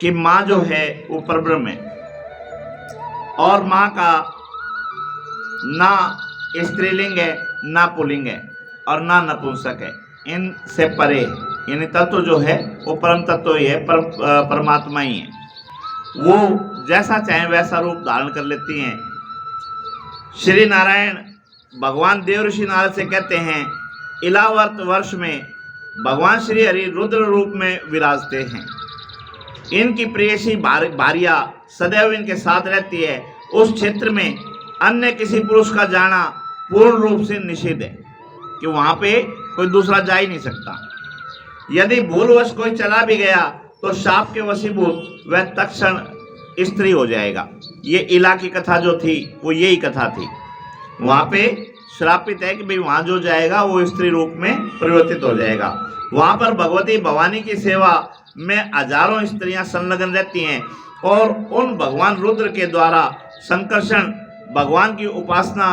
कि माँ जो है वो परब्रह्म है और माँ का ना स्त्रीलिंग है, ना पुल्लिंग है और ना नपुंसक है, इनसे परे यानी तत्व जो है वो परम तत्व ही है, परमात्मा ही है। वो जैसा चाहे वैसा रूप धारण कर लेती हैं। श्री नारायण भगवान देव ऋषि नारद से कहते हैं, इलावर्त वर्ष में भगवान श्री हरि रुद्र रूप में विराजते हैं। इनकी प्रेयसी भार्या सदैव इनके साथ रहती है। उस क्षेत्र में अन्य किसी पुरुष का जाना पूर्ण रूप से निषिद्ध है कि वहां पे कोई दूसरा जा ही नहीं सकता। यदि भूलवश कोई चला भी गया तो शाप के वशीभूत वह तत्क्षण स्त्री हो जाएगा। ये इला की कथा जो थी वो यही कथा थी। वहां पे श्रापित है कि भाई वहां जो जाएगा वो स्त्री रूप में परिवर्तित हो जाएगा। वहां पर भगवती भवानी की सेवा में हजारों स्त्रियां संलग्न रहती हैं और उन भगवान रुद्र के द्वारा संकर्षण भगवान की उपासना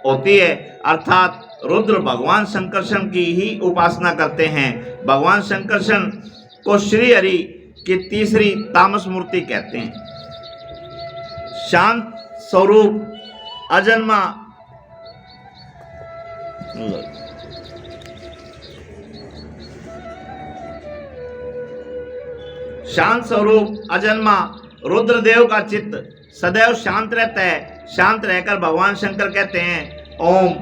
होती है, अर्थात रुद्र भगवान संकर्षण की ही उपासना करते हैं। भगवान संकर्षण को श्री हरि की तीसरी तामस मूर्ति कहते हैं। शांत स्वरूप अजन्मा शांत स्वरूप अजन्मा रुद्रदेव का चित्त सदैव शांत रहता है। शांत रहकर भगवान शंकर कहते हैं, ओम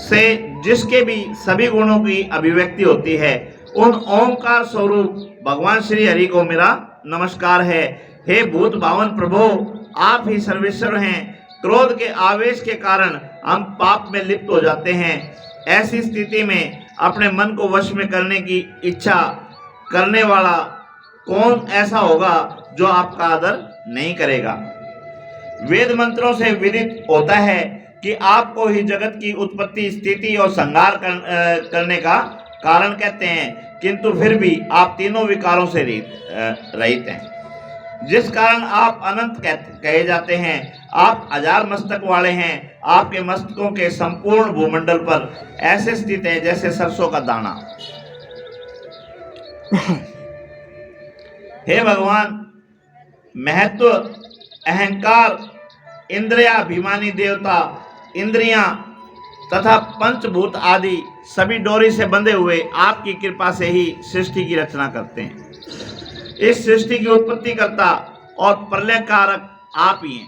से जिसके भी सभी गुणों की अभिव्यक्ति होती है, उन ओमकार स्वरूप भगवान श्री हरि को मेरा नमस्कार है। हे भूत भावन प्रभु, आप ही सर्वेश्वर हैं। क्रोध के आवेश के कारण हम पाप में लिप्त हो जाते हैं। ऐसी स्थिति में अपने मन को वश में करने की इच्छा करने वाला कौन ऐसा होगा जो आपका आदर नहीं करेगा। वेद मंत्रों से विदित होता है कि आपको ही जगत की उत्पत्ति, स्थिति और संहार करने का कारण कहते हैं, किंतु फिर भी आप तीनों विकारों से रहित हैं, जिस कारण आप अनंत कहे जाते हैं। आप हजार मस्तक वाले हैं। आपके मस्तकों के संपूर्ण भूमंडल पर ऐसे स्थित है जैसे सरसों का दाना। हे भगवान, महत्व, अहंकार, इंद्रियाभिमानी देवता, इंद्रियां तथा पंचभूत आदि सभी डोरी से बंधे हुए आपकी कृपा से ही सृष्टि की रचना करते हैं। इस सृष्टि की उत्पत्ति करता और प्रलय कारक आप ही हैं।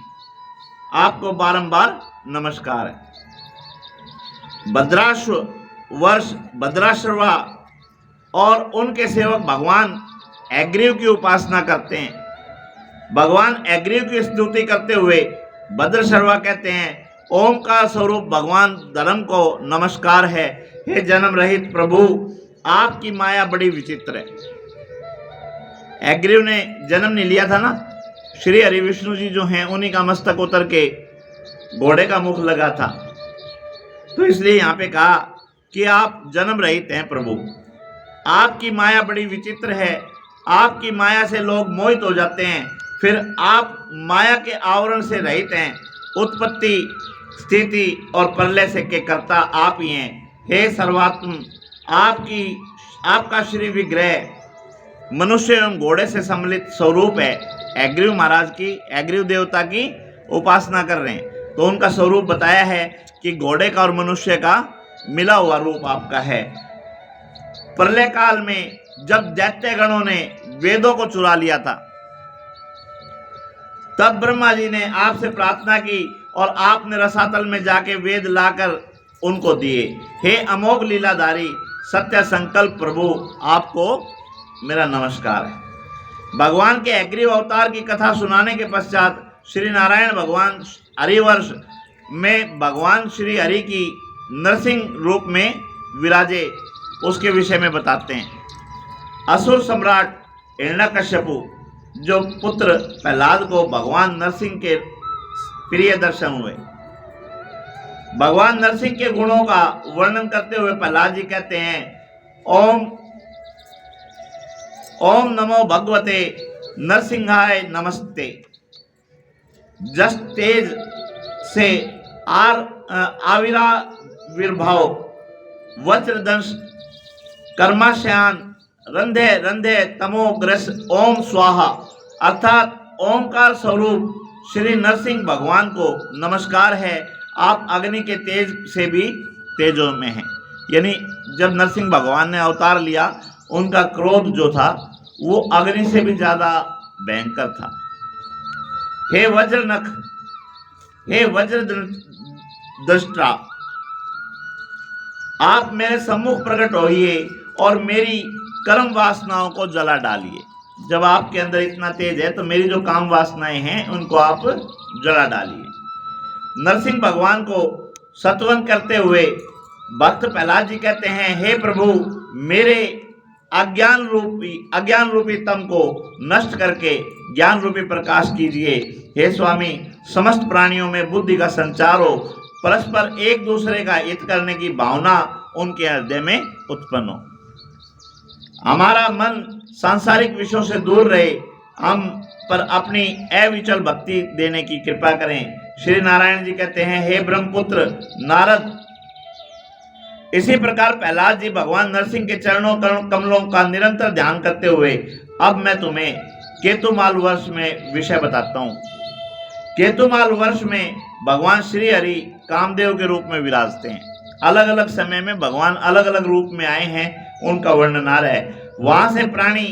आपको बारंबार नमस्कार है। भद्राश्व वर्ष भद्राश्रवा और उनके सेवक भगवान एग्रीव की उपासना करते हैं। भगवान एग्रीव की स्तुति करते हुए भद्रशर्वा कहते हैं, ओम का स्वरूप भगवान धर्म को नमस्कार है। हे जन्म रहित प्रभु, आपकी माया बड़ी विचित्र है। एग्रीव ने जन्म नहीं लिया था ना, श्री हरि विष्णु जी जो हैं उन्हीं का मस्तक उतर के घोड़े का मुख लगा था, तो इसलिए यहाँ पे कहा कि आप जन्म रहित हैं प्रभु। आपकी माया बड़ी विचित्र है। आपकी माया से लोग मोहित हो जाते हैं, फिर आप माया के आवरण से रहित हैं। उत्पत्ति, स्थिति और प्रलय से के कर्ता आप ही हैं। हे सर्वात्म, आपका श्री विग्रह मनुष्य एवं घोड़े से सम्मिलित स्वरूप है। एग्रीव महाराज की, एग्रीव देवता की उपासना कर रहे हैं, तो उनका स्वरूप बताया है कि घोड़े का और मनुष्य का मिला हुआ रूप आपका है। प्रलय काल में जब दैत्य गणों ने वेदों को चुरा लिया था, तब ब्रह्मा जी ने आपसे प्रार्थना की और आपने रसातल में जाके वेद लाकर उनको दिए। हे अमोघ लीलाधारी सत्य संकल्प प्रभु, आपको मेरा नमस्कार है। भगवान के एग्रीव अवतार की कथा सुनाने के पश्चात श्री नारायण भगवान हरिवर्ष में भगवान श्री हरि की नरसिंह रूप में विराजे, उसके विषय में बताते हैं। असुर सम्राट हिरण्यकश्यपु जो पुत्र प्रहलाद को भगवान नरसिंह के प्रिय दर्शन हुए। भगवान नरसिंह के गुणों का वर्णन करते हुए प्रहलाद जी कहते हैं, ओम नमो भगवते नरसिंहाय नमस्ते। जस तेज से आविर्भाव, वज्रदंश, कर्माशयान, रंधे रंधे तमोग्रस ओम स्वाहा अर्थात ओमकार स्वरूप श्री नरसिंह भगवान को नमस्कार है। आप अग्नि के तेज से भी तेजों में हैं। यानी जब नरसिंह भगवान ने अवतार लिया, उनका क्रोध जो था वो अग्नि से भी ज्यादा भयंकर था। हे वज्र नख, हे वज्र दृष्टा, आप मेरे सम्मुख प्रकट होइए और मेरी कर्म वासनाओं को जला डालिए। जब आपके अंदर इतना तेज है तो मेरी जो काम वासनाएं हैं उनको आप जला डालिए। नरसिंह भगवान को सत्वन करते हुए भक्त प्रहलाद जी कहते हैं, हे प्रभु, मेरे अज्ञान रूपी तम को नष्ट करके ज्ञान रूपी प्रकाश कीजिए। हे स्वामी, समस्त प्राणियों में बुद्धि का संचार हो, परस्पर एक दूसरे का हित करने की भावना उनके हृदय में उत्पन्न हो, हमारा मन सांसारिक विषयों से दूर रहे, हम पर अपनी अविचल भक्ति देने की कृपा करें। श्री नारायण जी कहते हैं, हे ब्रह्मपुत्र नारद, इसी प्रकार प्रहलाद जी भगवान नरसिंह के चरणों कमलों का निरंतर ध्यान करते हुए अब मैं तुम्हें केतुमाल वर्ष में विषय बताता हूँ। केतुमाल वर्ष में भगवान श्री हरि कामदेव के रूप में विराजते हैं। अलग अलग समय में भगवान अलग अलग रूप में आए हैं, उनका वर्णन आ रहा है। वहां से प्राणी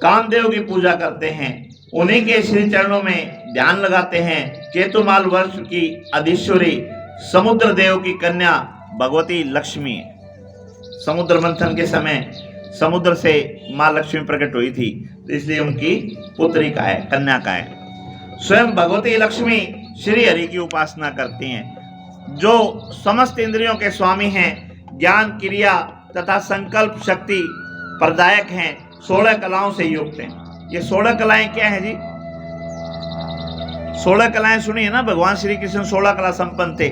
कामदेव की पूजा करते हैं, उन्हीं के श्री चरणों में ध्यान लगाते हैं। केतुमाल वर्ष की अधीश्वरी समुद्र देव की कन्या भगवती लक्ष्मी, समुद्र मंथन के समय समुद्र से माँ लक्ष्मी प्रकट हुई थी, तो इसलिए उनकी पुत्री का है, कन्या का है। स्वयं भगवती लक्ष्मी श्री हरि की उपासना करती हैं, जो समस्त इंद्रियों के स्वामी हैं, ज्ञान, क्रिया तथा संकल्प शक्ति प्रदायक हैं, 16 कलाओं से युक्त हैं। ये 16 कलाएं क्या है जी? 16 कलाएं सुनी है ना, भगवान श्री कृष्ण 16 कला संपन्न थे।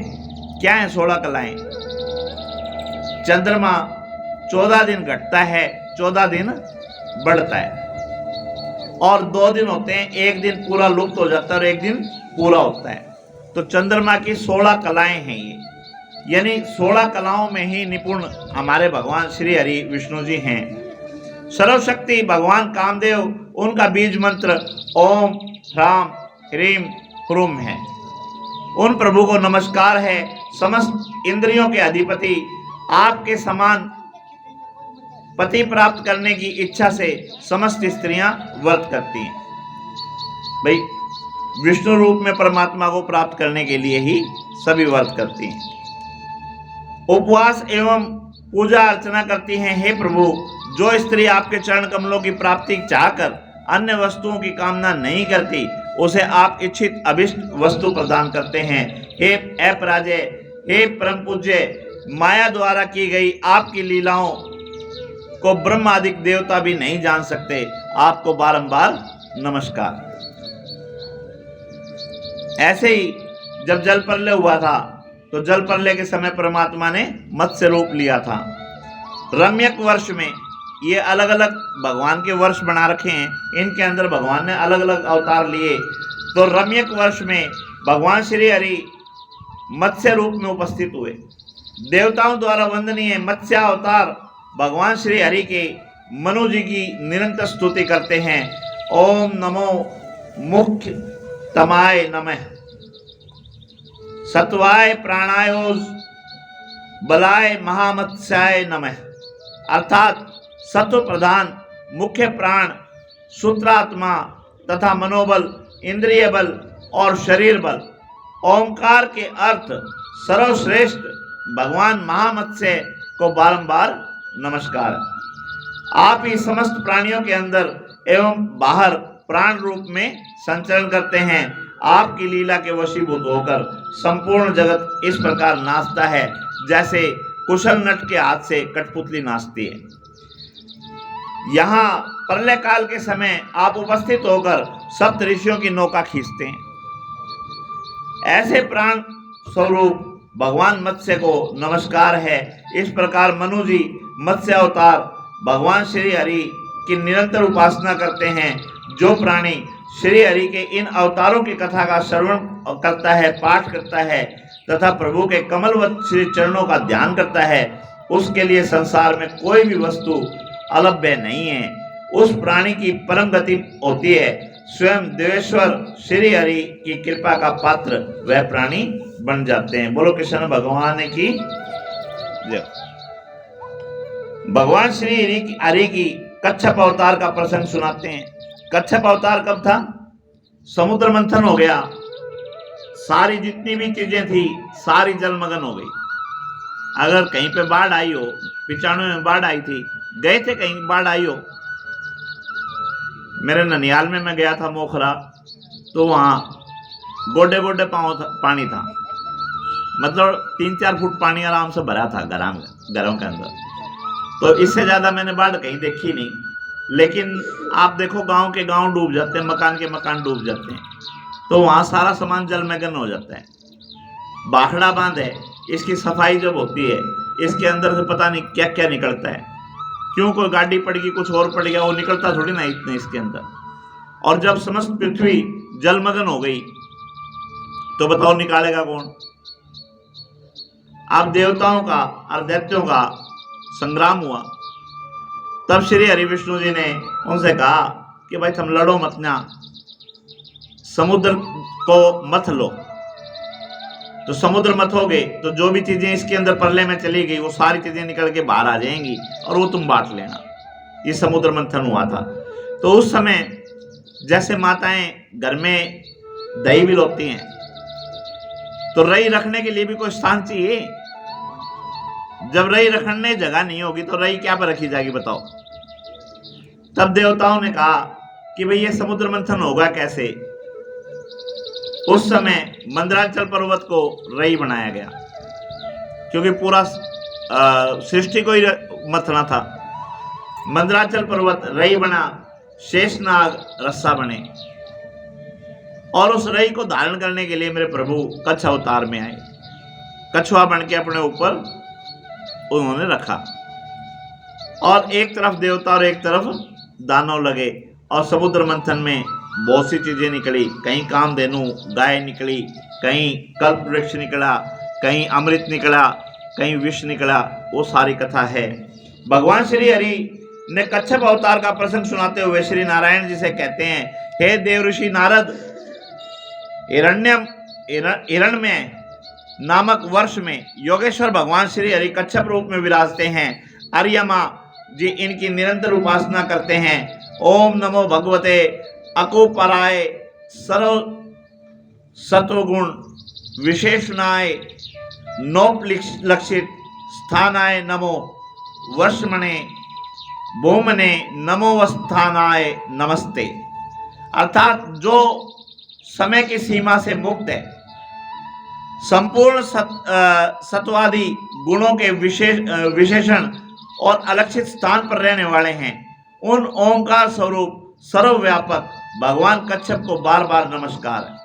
क्या है 16 कलाएं? चंद्रमा 14 दिन घटता है, 14 दिन बढ़ता है, और 2 दिन होते हैं, एक दिन पूरा लुप्त हो जाता है और एक दिन पूरा होता है। तो चंद्रमा की 16 कलाएं हैं ये, यानी 16 कलाओं में ही निपुण हमारे भगवान श्री हरि विष्णु जी हैं। सर्वशक्ति भगवान कामदेव, उनका बीज मंत्र ओम ह्राम ह्रीम ह्रूम है। उन प्रभु को नमस्कार है। समस्त इंद्रियों के अधिपति, आपके समान पति प्राप्त करने की इच्छा से समस्त स्त्रियां व्रत करती हैं। भाई, विष्णु रूप में परमात्मा को प्राप्त करने के लिए ही सभी व्रत करती हैं। उपवास एवं पूजा अर्चना करती हैं। हे प्रभु, जो स्त्री आपके चरण कमलों की प्राप्ति चाहकर अन्य वस्तुओं की कामना नहीं करती, उसे आप इच्छित अभिष्ट वस्तु प्रदान करते हैं। हे अपराजय, हे परम पूज्य, माया द्वारा की गई आपकी लीलाओं को ब्रह्म आदि देवता भी नहीं जान सकते। आपको बारंबार नमस्कार। ऐसे ही जब जल प्रलय हुआ था, तो जल प्रलय के समय परमात्मा ने मत्स्य रूप लिया था। रम्यक वर्ष में, ये अलग अलग भगवान के वर्ष बना रखे हैं, इनके अंदर भगवान ने अलग अलग अवतार लिए। तो रम्यक वर्ष में भगवान श्री हरि मत्स्य रूप में उपस्थित हुए। देवताओं द्वारा वंदनीय मत्स्य अवतार भगवान श्री हरि के मनु जी की निरंतर स्तुति करते हैं। ओम नमो मुख्य तमाय नमः, सत्वाय प्राणायोज बलाय महामत्स्याय नमः। अर्थात सत्व प्रधान, मुख्य प्राण, सूत्रात्मा तथा मनोबल, इंद्रिय बल और शरीर बल, ओंकार के अर्थ सर्वश्रेष्ठ भगवान महामत्स्य को बारंबार नमस्कार। आप ही समस्त प्राणियों के अंदर एवं बाहर प्राण रूप में संचरण करते हैं। आपकी लीला के वशीभूत होकर संपूर्ण जगत इस प्रकार नाचता है, जैसे कुशल नट के हाथ से कठपुतली नाचती है। यहाँ प्रलय काल के समय आप उपस्थित होकर सप्त ऋषियों की नौका खींचते हैं। ऐसे प्राण स्वरूप भगवान मत्स्य को नमस्कार है। इस प्रकार मनु जी मत्स्य अवतार भगवान श्री हरि की निरंतर उपासना करते हैं। जो प्राणी श्री हरि के इन अवतारों की कथा का श्रवण करता है, पाठ करता है तथा प्रभु के कमलवत श्री चरणों का ध्यान करता है, उसके लिए संसार में कोई भी वस्तु अलभ्य नहीं है। उस प्राणी की परम गति होती है। स्वयं देवेश्वर श्री हरि की कृपा का पात्र वह प्राणी बन जाते हैं। बोलो कृष्ण भगवान की जय। भगवान श्री हरि की कच्छप अवतार का प्रसंग सुनाते हैं। कच्छप अवतार कब था? समुद्र मंथन हो गया, सारी जितनी भी चीजें थी सारी जलमग्न हो गई। अगर कहीं पे बाढ़ आई हो, 95 में बाढ़ आई थी, गए थे कहीं बाढ़ आई हो? मेरे ननियाल में मैं गया था मोखरा, तो वहां गोडे गोडे पानी था, मतलब 3-4 फुट पानी आराम से भरा था घरों के अंदर। तो इससे ज्यादा मैंने बाढ़ कहीं देखी नहीं। लेकिन आप देखो गांव के गांव डूब जाते हैं, मकान के मकान डूब जाते हैं, तो वहां सारा सामान जलमग्न हो जाता है। बाखड़ा बांध है, इसकी सफाई जब होती है, इसके अंदर से पता नहीं क्या क्या निकलता है। क्यों कोई गाड़ी पड़ गई, कुछ और पड़ गया, वो निकलता थोड़ी ना इतने इसके अंदर। और जब समस्त पृथ्वी जलमग्न हो गई तो बताओ निकालेगा कौन? अब देवताओं का और दैत्यों का संग्राम हुआ। तब श्री हरि विष्णु जी ने उनसे कहा कि भाई तुम लड़ो मत ना, समुद्र को मत लो। तो समुद्र मत हो गए तो जो भी चीजें इसके अंदर प्रलय में चली गई वो सारी चीजें निकल के बाहर आ जाएंगी और वो तुम बांट लेना। ये समुद्र मंथन हुआ था। तो उस समय जैसे माताएं घर में दही भी लोती हैं, तो रई रखने के लिए भी कोई स्थान चाहिए। जब रई रखने जगह नहीं होगी तो रई क्या पर रखी जाएगी बताओ? तब देवताओं ने कहा कि भाई ये समुद्र मंथन होगा कैसे? उस समय मंदराचल पर्वत को रई बनाया गया, क्योंकि पूरा सृष्टि को ही मथना था। मंदराचल पर्वत रई बना, शेषनाग रस्सा बने, और उस रई को धारण करने के लिए मेरे प्रभु कच्छ अवतार में आए। कछुआ बन के अपने ऊपर उन्होंने रखा, और एक तरफ देवता और एक तरफ दानव लगे, और समुद्र मंथन में बहुत सी चीजें निकली। कहीं कामधेनु गाय निकली, कहीं कल्प वृक्ष निकला, कहीं अमृत निकला, कहीं विष निकला। वो सारी कथा है। भगवान श्री हरि ने कच्छप अवतार का प्रसंग सुनाते हुए श्री नारायण जी से कहते हैं, हे देव ऋषि नारद, हिरण्य नामक वर्ष में योगेश्वर भगवान श्री हरि कच्छप रूप में विराजते हैं। अर्यमा जी इनकी निरंतर उपासना करते हैं। ओम नमो भगवते अकुपराय सर्व सत्वगुण विशेषणाय नोपलक्षित स्थानाय नमो वर्षमणे भूमने नमोवस्थानाय नमस्ते। अर्थात जो समय की सीमा से मुक्त है, संपूर्ण सत्वादि गुणों के विशेषण और अलक्षित स्थान पर रहने वाले हैं, उन ओंकार स्वरूप सर्वव्यापक भगवान कच्छप को बार बार नमस्कार।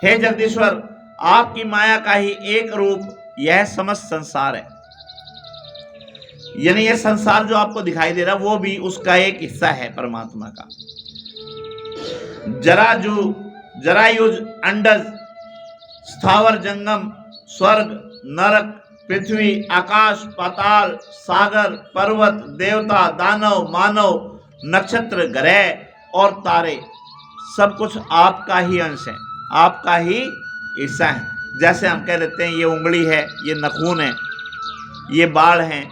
हे जगदीश्वर, आपकी माया का ही एक रूप यह समस्त संसार है। यानी यह संसार जो आपको दिखाई दे रहा है वो भी उसका एक हिस्सा है परमात्मा का। जरायुज, अंडज, स्थावर जंगम, स्वर्ग, नरक, पृथ्वी, आकाश, पाताल, सागर, पर्वत, देवता, दानव, मानव, नक्षत्र, ग्रह और तारे, सब कुछ आपका ही अंश है, आपका ही हिस्सा है। जैसे हम कह देते हैं ये उंगली है, ये नखून है, ये बाल हैं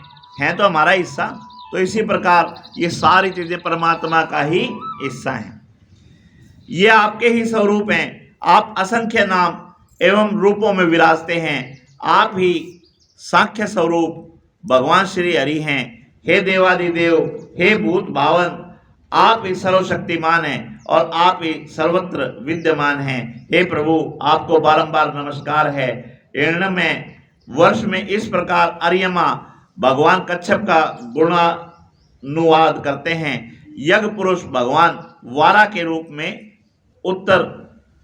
तो हमारा हिस्सा। तो इसी प्रकार ये सारी चीजें परमात्मा का ही हिस्सा हैं। ये आपके ही स्वरूप हैं। आप असंख्य नाम एवं रूपों में विराजते हैं। आप ही सांख्य स्वरूप भगवान श्री हरि हैं। हे देवादिदेव, हे भूत भावन, आप ही सर्वशक्तिमान हैं और आप ही सर्वत्र विद्यमान हैं। हे प्रभु, आपको बारंबार नमस्कार है। हिरण्यमय वर्ष में इस प्रकार अर्यमा भगवान कच्छप का गुणानुवाद करते हैं। यज्ञ पुरुष भगवान वारा के रूप में उत्तर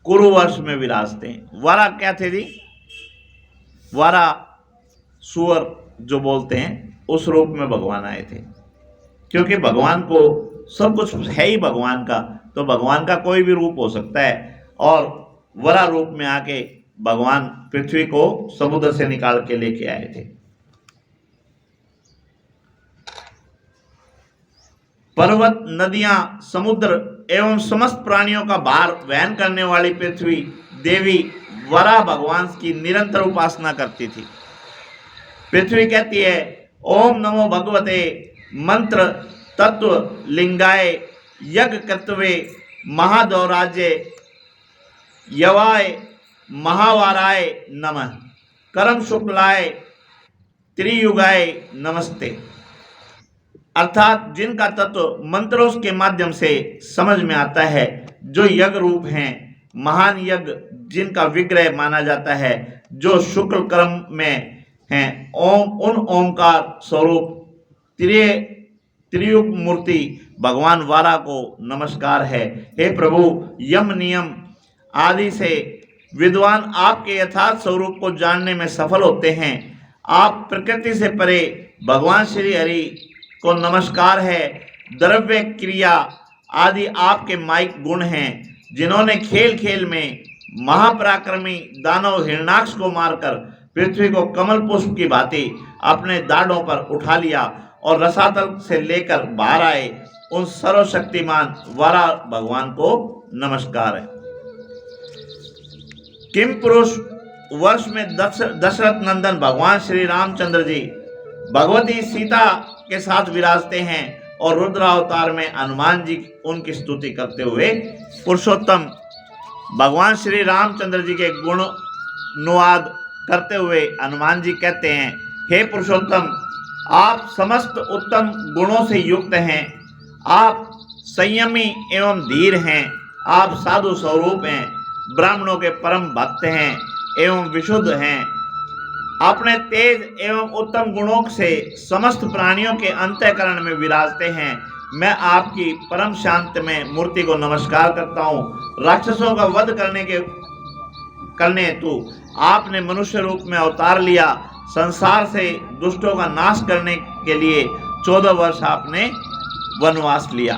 कुरु वर्ष में विराजते हैं। वारा क्या थे जी? वारा सुअर जो बोलते हैं उस रूप में भगवान आए थे, क्योंकि भगवान को सब कुछ है ही भगवान का, तो भगवान का कोई भी रूप हो सकता है। और वरा रूप में आके भगवान पृथ्वी को समुद्र से निकाल के लेके आए थे। पर्वत, नदियां, समुद्र एवं समस्त प्राणियों का भार वहन करने वाली पृथ्वी देवी वराह भगवान की निरंतर उपासना करती थी। पृथ्वी कहती है, ओम नमो भगवते मंत्र तत्व लिंगाय यज्ञ कर्तवे महादौराज्य यवाय महावाराय नमः करम शुक्लाय त्रियुगाय नमस्ते। अर्थात जिनका तत्व मंत्रों के माध्यम से समझ में आता है, जो यज्ञ रूप हैं, महान यज्ञ जिनका विग्रह माना जाता है, जो शुक्ल कर्म में हैं, उन ओमकार स्वरूप त्रियुग मूर्ति भगवान वारा को नमस्कार है। हे प्रभु, यम नियम आदि से विद्वान आपके यथार्थ स्वरूप को जानने में सफल होते हैं। आप प्रकृति से परे भगवान श्री हरि को नमस्कार है। द्रव्य क्रिया आदि आपके माइक गुण हैं, जिन्होंने खेल खेल में महापराक्रमी दानव हिरणाक्ष को मारकर पृथ्वी को कमल पुष्प की भांति अपने दाढ़ों पर उठा लिया और रसातल से लेकर बाहर आए, उन सर्वशक्तिमान वराह भगवान को नमस्कार है। किम पुरुष वर्ष में दशरथ नंदन भगवान श्री रामचंद्र जी भगवती सीता के साथ विराजते हैं और रुद्रावतार में हनुमान जी उनकी स्तुति करते हुए पुरुषोत्तम भगवान श्री रामचंद्र जी के गुण अनुवाद करते हुए हनुमान जी कहते हैं, हे पुरुषोत्तम, आप समस्त उत्तम गुणों से युक्त हैं। आप संयमी एवं धीर हैं। आप साधु स्वरूप हैं, ब्राह्मणों के परम भक्त हैं एवं विशुद्ध हैं। अपने तेज एवं उत्तम गुणों से समस्त प्राणियों के अंतःकरण में विराजते हैं। मैं आपकी परम शांत में मूर्ति को नमस्कार करता हूँ। राक्षसों का वध करने हेतु आपने मनुष्य रूप में अवतार लिया। संसार से दुष्टों का नाश करने के लिए 14 वर्ष आपने वनवास लिया।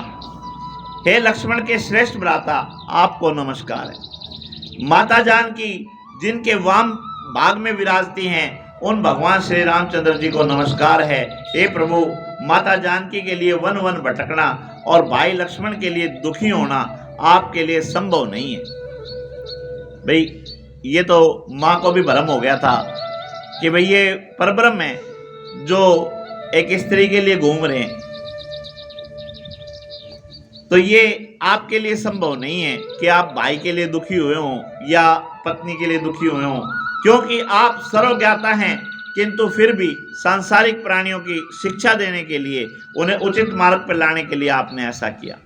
हे लक्ष्मण के श्रेष्ठ भ्राता, आपको नमस्कार है। माता जानकी जिनके वाम भाग में विराजती हैं, उन भगवान श्री रामचंद्र जी को नमस्कार है। हे प्रभु, माता जानकी के लिए वन वन भटकना और भाई लक्ष्मण के लिए दुखी होना आपके लिए संभव नहीं है। भाई, ये तो माँ को भी भ्रम हो गया था कि भाई ये परब्रह्म है जो एक स्त्री के लिए घूम रहे हैं, तो ये आपके लिए संभव नहीं है कि आप भाई के लिए दुखी हुए हों या पत्नी के लिए दुखी हुए हों, क्योंकि आप सर्वज्ञाता हैं। किंतु फिर भी सांसारिक प्राणियों की शिक्षा देने के लिए, उन्हें उचित मार्ग पर लाने के लिए आपने ऐसा किया।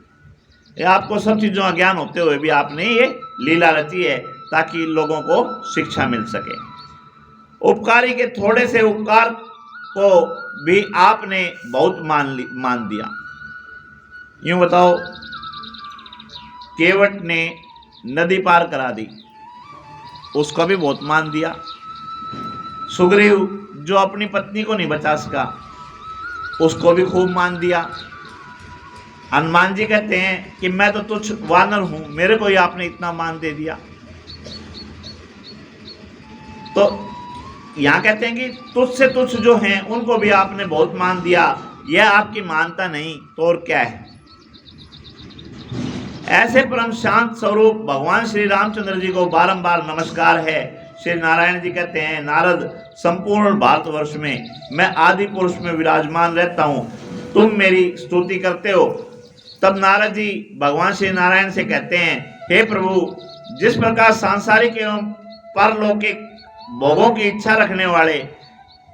ये आपको सब चीज़ों का ज्ञान होते हुए भी आपने ये लीला रची है ताकि लोगों को शिक्षा मिल सके। उपकारी के थोड़े से उपकार को भी आपने बहुत मान दिया। यूं बताओ, केवट ने नदी पार करा दी, उसको भी बहुत मान दिया। सुग्रीव जो अपनी पत्नी को नहीं बचा सका, उसको भी खूब मान दिया। हनुमान जी कहते हैं कि मैं तो तुच्छ वानर हूं, मेरे को ही आपने इतना मान दे दिया। तो यहां कहते हैं कि तुच्छ से तुच्छ जो हैं उनको भी आपने बहुत मान दिया। यह आपकी मानता नहीं तो और क्या है। ऐसे परम शांत स्वरूप भगवान श्री रामचंद्र जी को बारंबार नमस्कार है। श्री नारायण जी कहते हैं, नारद, संपूर्ण भारतवर्ष में मैं आदि पुरुष में विराजमान रहता हूँ, तुम मेरी स्तुति करते हो। तब नारद जी भगवान श्री नारायण से कहते हैं, हे प्रभु, जिस प्रकार सांसारिक एवं परलौकिक भोगों की इच्छा रखने वाले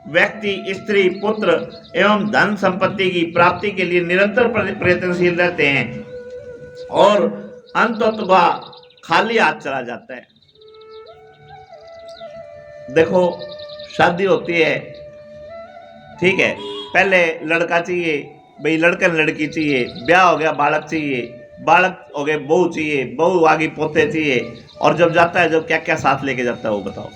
व्यक्ति स्त्री, पुत्र एवं धन संपत्ति की प्राप्ति के लिए निरंतर प्रयत्नशील रहते हैं और अंततः खाली हाथ चला जाता है। देखो, शादी होती है, ठीक है, पहले लड़का चाहिए, भाई लड़का लड़की चाहिए, ब्याह हो गया, बालक चाहिए, बालक हो गए, बहू चाहिए, बहू आगे पोते चाहिए, और जब जाता है, जब क्या क्या साथ लेके जाता है वो बताओ।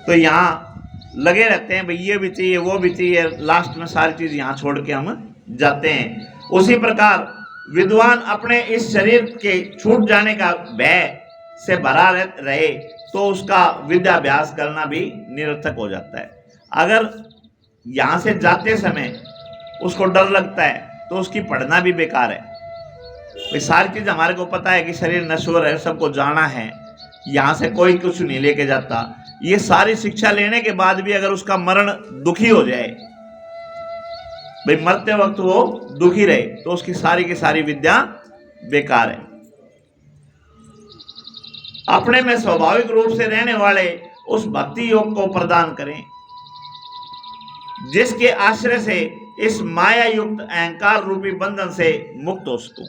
तो यहाँ लगे रहते हैं, भाई ये भी चाहिए, वो भी चाहिए, लास्ट में सारी चीज यहाँ छोड़ के हम जाते हैं। उसी प्रकार विद्वान अपने इस शरीर के छूट जाने का भय से भरा रहे तो उसका विद्याभ्यास करना भी निरर्थक हो जाता है। अगर यहाँ से जाते समय उसको डर लगता है तो उसकी पढ़ना भी बेकार है। भाई सारी चीज हमारे को पता है कि शरीर नश्वर है, सबको जाना है, यहां से कोई कुछ नहीं लेके जाता। ये सारी शिक्षा लेने के बाद भी अगर उसका मरण दुखी हो जाए, भाई मरते वक्त वो दुखी रहे, तो उसकी सारी की सारी विद्या बेकार है। अपने में स्वाभाविक रूप से रहने वाले उस भक्ति योग को प्रदान करें जिसके आश्रय से इस माया युक्त अहंकार रूपी बंधन से मुक्त हो सकूं।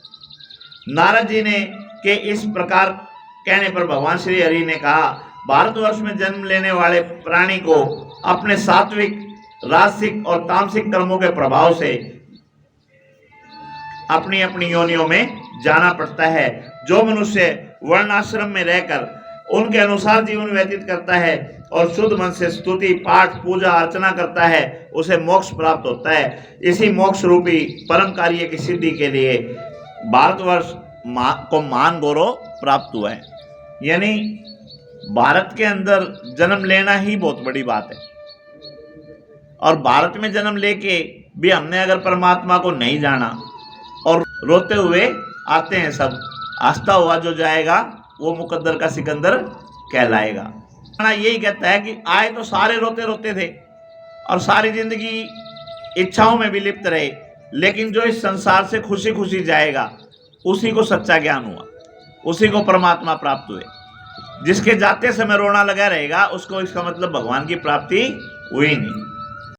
नारद जी ने के इस प्रकार कहने पर भगवान श्री हरि ने कहा, भारतवर्ष में जन्म लेने वाले प्राणी को अपने सात्विक, राजसिक और तामसिक कर्मों के प्रभाव से अपनी अपनी योनियों में जाना पड़ता है। जो मनुष्य वर्णाश्रम में रहकर उनके अनुसार जीवन व्यतीत करता है और शुद्ध मन से स्तुति, पाठ, पूजा अर्चना करता है, उसे मोक्ष प्राप्त होता है। इसी मोक्ष रूपी परम कार्य की सिद्धि के लिए भारतवर्ष को मान गौरव प्राप्त हुआ है। यानी भारत के अंदर जन्म लेना ही बहुत बड़ी बात है। और भारत में जन्म लेके भी हमने अगर परमात्मा को नहीं जाना और रोते हुए आते हैं सब, आस्था हुआ जो जाएगा वो मुकद्दर का सिकंदर कहलाएगा। यही कहता है कि आए तो सारे रोते रोते थे और सारी जिंदगी इच्छाओं में भी लिप्त रहे, लेकिन जो इस संसार से खुशी खुशी जाएगा उसी को सच्चा ज्ञान हुआ, उसी को परमात्मा प्राप्त हुए। जिसके जाते समय रोना लगा रहेगा उसको इसका मतलब भगवान की प्राप्ति हुई नहीं।